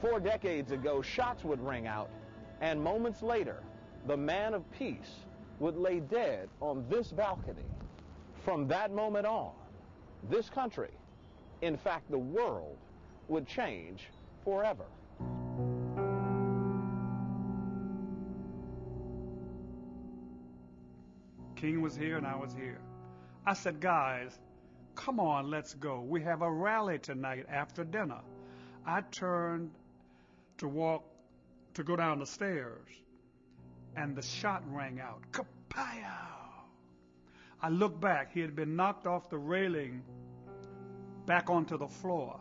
4 decades ago, shots would ring out, and moments later, the man of peace would lay dead on this balcony. From that moment on, this country, in fact the world, would change forever. King was here and I was here. I said, guys, come on, let's go. We have a rally tonight after dinner. I turned to go down the stairs, and the shot rang out. Kapow! I looked back. He had been knocked off the railing back onto the floor.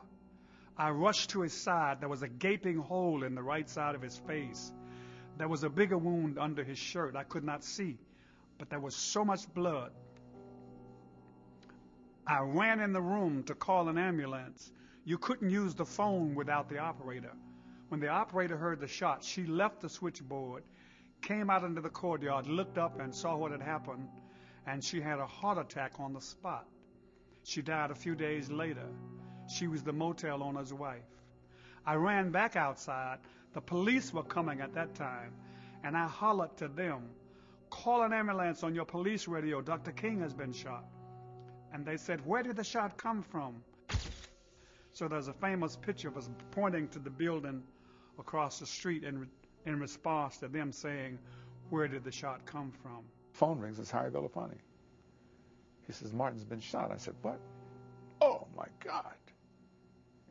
I rushed to his side. There was a gaping hole in the right side of his face. There was a bigger wound under his shirt. I could not see, but there was so much blood. I ran in the room to call an ambulance. You couldn't use the phone without the operator. When the operator heard the shot, she left the switchboard, came out into the courtyard, looked up and saw what had happened, and she had a heart attack on the spot. She died a few days later. She was the motel owner's wife. I ran back outside. The police were coming at that time, and I hollered to them, "Call an ambulance on your police radio. Dr. King has been shot." And they said, "Where did the shot come from?" So there's a famous picture of us pointing to the building across the street in response to them saying, "Where did the shot come from?" Phone rings. It's Harry Belafonte. He says, "Martin's been shot." I said, "What?" "Oh, my God."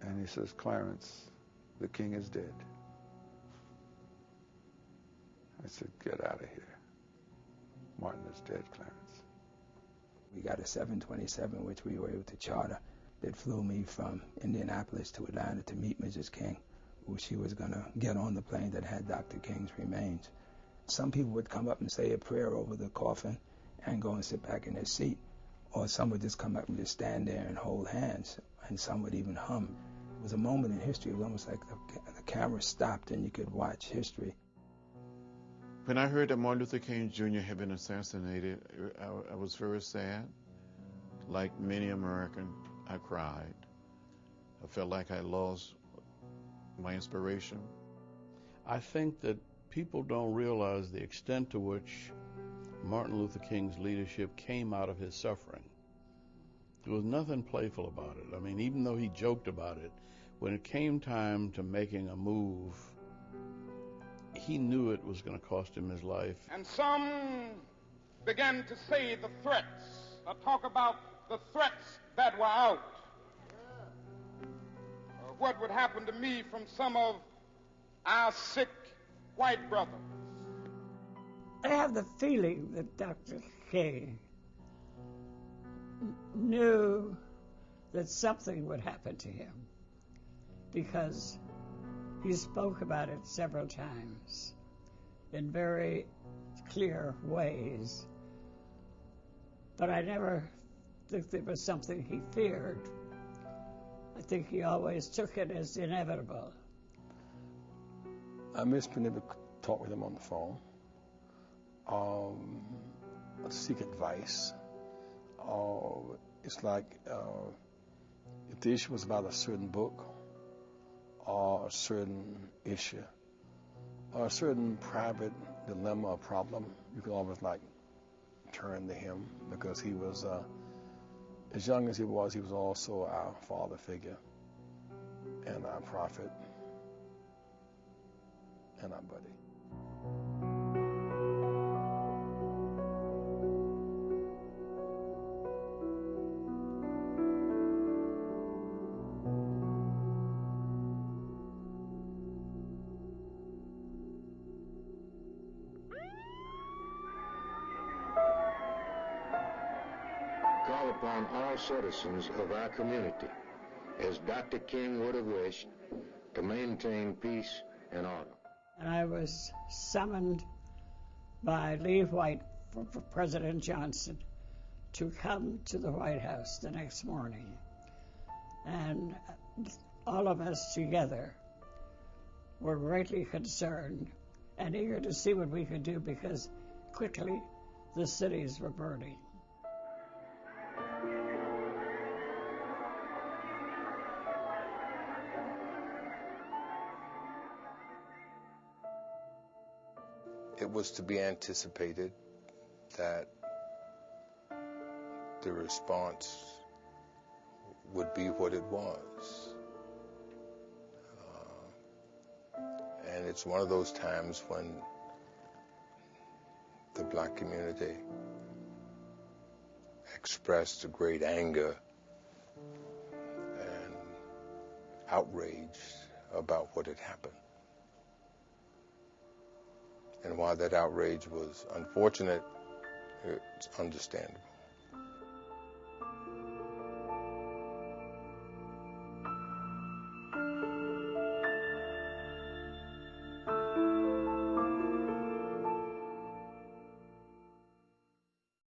And he says, "Clarence, the king is dead." I said, "Get out of here. Martin is dead, Clarence." We got a 727, which we were able to charter, that flew me from Indianapolis to Atlanta to meet Mrs. King, who she was going to get on the plane that had Dr. King's remains. Some people would come up and say a prayer over the coffin and go and sit back in their seat, or some would just come up and just stand there and hold hands, and some would even hum. It was a moment in history. It was almost like the camera stopped and you could watch history. When I heard that Martin Luther King Jr. had been assassinated, I was very sad. Like many Americans, I cried. I felt like I lost my inspiration. I think that people don't realize the extent to which Martin Luther King's leadership came out of his suffering. There was nothing playful about it. I mean, even though he joked about it, when it came time to making a move, he knew it was going to cost him his life. And some began to say the threats, or talk about the threats that were out. What would happen to me from some of our sick white brothers. I have the feeling that Dr. King knew that something would happen to him because he spoke about it several times in very clear ways. But I never think there was something he feared. I think he always took it as inevitable. I miss being able to talk with him on the phone, seek advice. It's like if the issue was about a certain book or a certain issue or a certain private dilemma or problem, you could always turn to him because he was, as young as he was also our father figure and our prophet and our buddy. Call upon all citizens of our community, as Dr. King would have wished, to maintain peace and order. And I was summoned by Lee White for President Johnson to come to the White House the next morning. And all of us together were greatly concerned and eager to see what we could do because quickly the cities were burning. it was to be anticipated that the response would be what it was. And it's one of those times when the black community expressed a great anger and outrage about what had happened. And while that outrage was unfortunate, it's understandable.